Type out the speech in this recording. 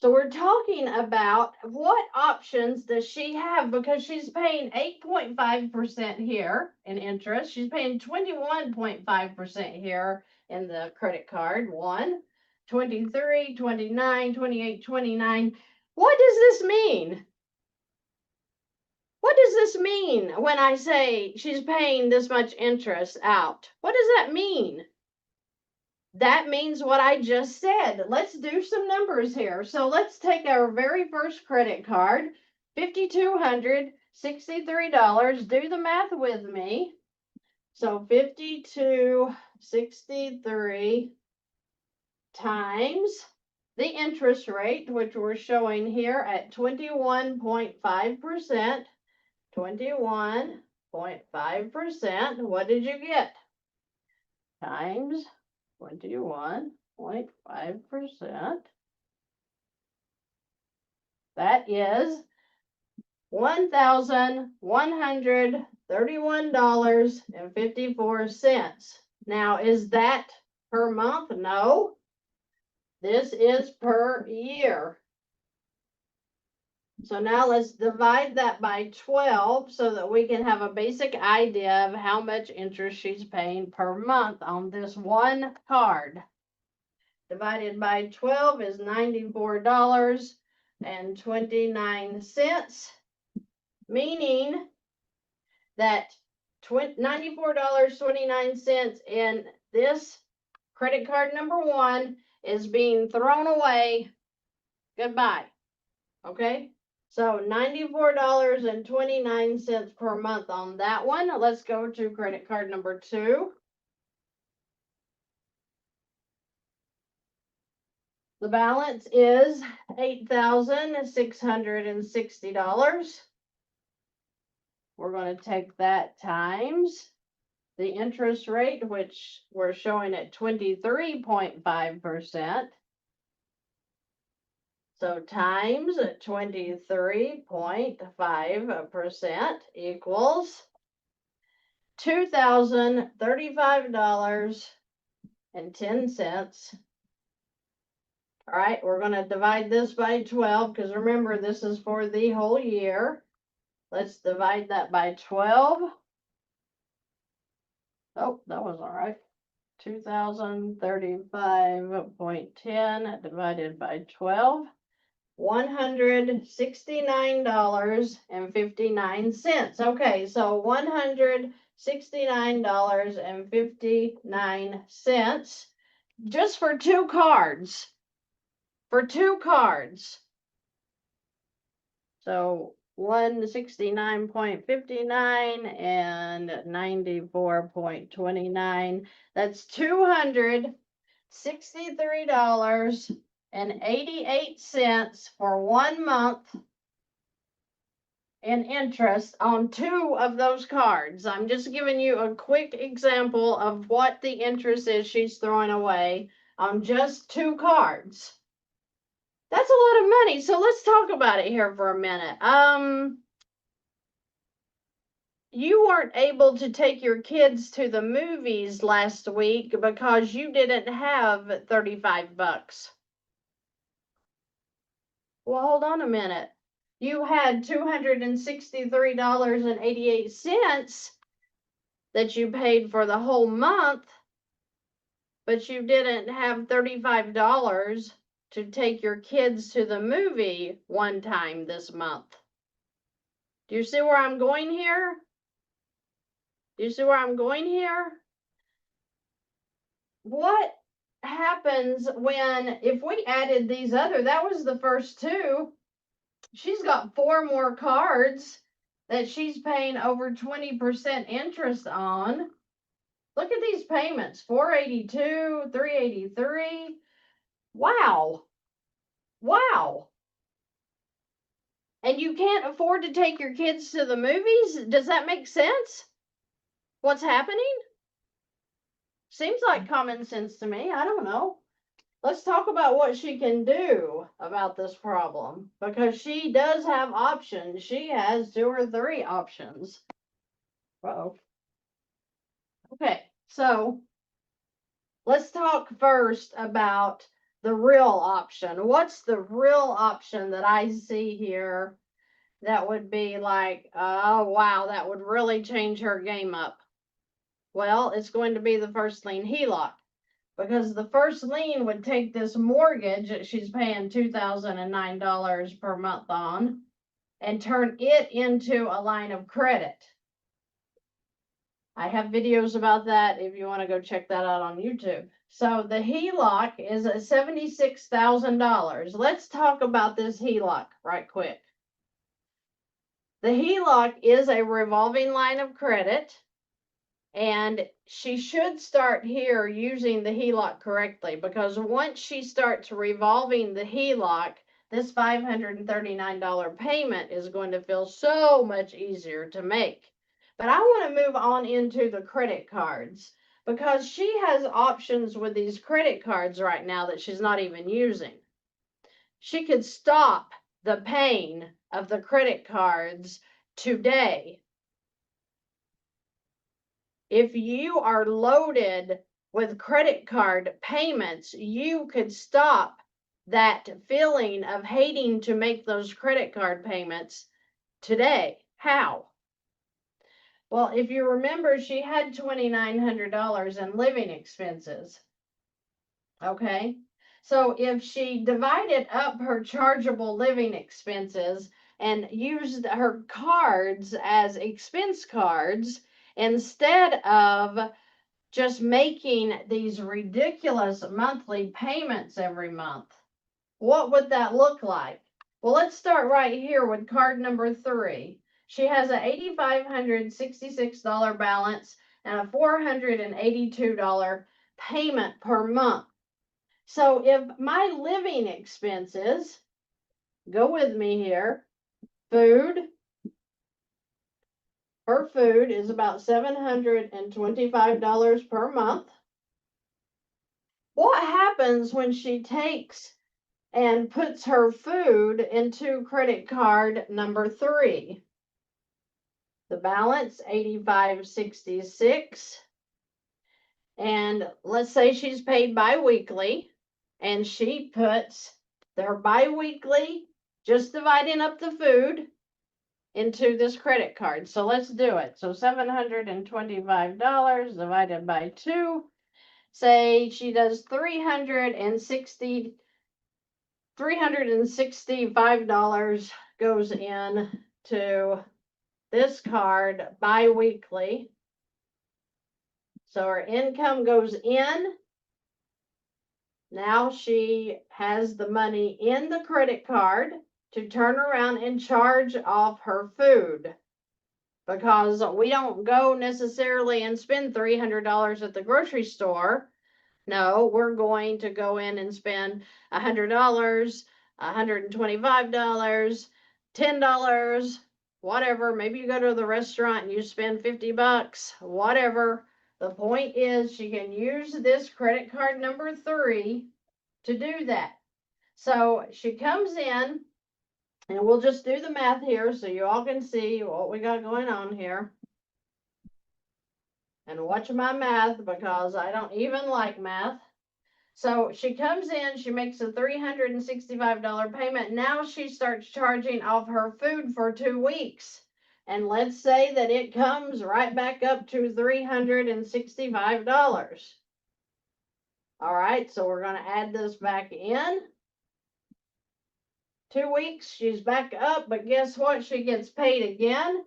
So we're talking about what options does she have, because she's paying 8.5% here in interest. She's paying 21.5% here in the credit card. 1, 23, 29, 28, 29. What does this mean? What does this mean when I say she's paying this much interest out? What does that mean? That means what I just said. Let's do some numbers here. So let's take our very first credit card, $5,263. Do the math with me. So 5,263 times the interest rate, which we're showing here at 21.5%. 21.5%. What did you get? Times 21.5%. That is $1,131.54. Now, is that per month? No. This is per year. So now let's divide that by 12 so that we can have a basic idea of how much interest she's paying per month on this one card. Divided by 12 is $94.29, meaning that $94.29 in this credit card number 1 is being thrown away. Goodbye. Okay? So $94.29 per month on that one. Let's go to credit card number 2. The balance is $8,660. We're going to take that times the interest rate, which we're showing at 23.5%. So times 23.5% equals $2,035.10. All right, we're going to divide this by 12 because remember, this is for the whole year. Let's divide that by 12. Oh, that was all right. 2,035.10 divided by 12. $169.59. Okay, so $169.59 just for 2 cards. For 2 cards. So 169.59 and 94.29. That's $263.88 for 1 month in interest on 2 of those cards. I'm just giving you a quick example of what the interest is she's throwing away on just 2 cards. That's a lot of money. So let's talk about it here for a minute. You weren't able to take your kids to the movies last week because you didn't have $35. Well, hold on a minute. You had $263.88 that you paid for the whole month, but you didn't have $35 to take your kids to the movie one time this month. Do you see where I'm going here? Do you see where I'm going here? What happens when, if we added these other, that was the first 2. She's got 4 more cards that she's paying over 20% interest on. Look at these payments, $482, $383. Wow. Wow. And you can't afford to take your kids to the movies? Does that make sense? What's happening? Seems like common sense to me. I don't know. Let's talk about what she can do about this problem, because she does have options. She has 2 or 3 options. Uh-oh. Okay, so let's talk first about the real option. What's the real option that I see here that would be like, oh, wow, that would really change her game up? Well, it's going to be the first lien HELOC, because the first lien would take this mortgage that she's paying $2,009 per month on and turn it into a line of credit. I have videos about that if you want to go check that out on YouTube. So the HELOC is at $76,000. Let's talk about this HELOC right quick. The HELOC is a revolving line of credit, and she should start here using the HELOC correctly, because once she starts revolving the HELOC, this $539 payment is going to feel so much easier to make. But I want to move on into the credit cards, because she has options with these credit cards right now that she's not even using. She could stop the pain of the credit cards today. If you are loaded with credit card payments, you could stop that feeling of hating to make those credit card payments today. How? Well, if you remember, she had $2,900 in living expenses. Okay, so if she divided up her chargeable living expenses and used her cards as expense cards instead of just making these ridiculous monthly payments every month, what would that look like? Well, let's start right here with card number 3. She has an $8,566 balance and a $482 payment per month. So if my living expenses, go with me here, food, her food is about $725 per month. What happens when she takes and puts her food into credit card number 3? The balance, $8,566. And let's say she's paid bi-weekly, and she puts their bi-weekly, just dividing up the food, into this credit card. So let's do it. So $725 divided by 2. Say she does $365 goes in to this card bi-weekly. So her income goes in. Now she has the money in the credit card to turn around and charge off her food, because we don't go necessarily and spend $300 at the grocery store. No, we're going to go in and spend $100, $125, $10, whatever. Maybe you go to the restaurant and you spend $50, whatever. The point is, she can use this credit card number 3 to do that. So she comes in, and we'll just do the math here so you all can see what we got going on here. And watch my math, because I don't even like math. So she comes in, she makes a $365 payment. Now she starts charging off her food for 2 weeks. And let's say that it comes right back up to $365. All right, so we're going to add this back in. 2 weeks, she's back up, but guess what? She gets paid again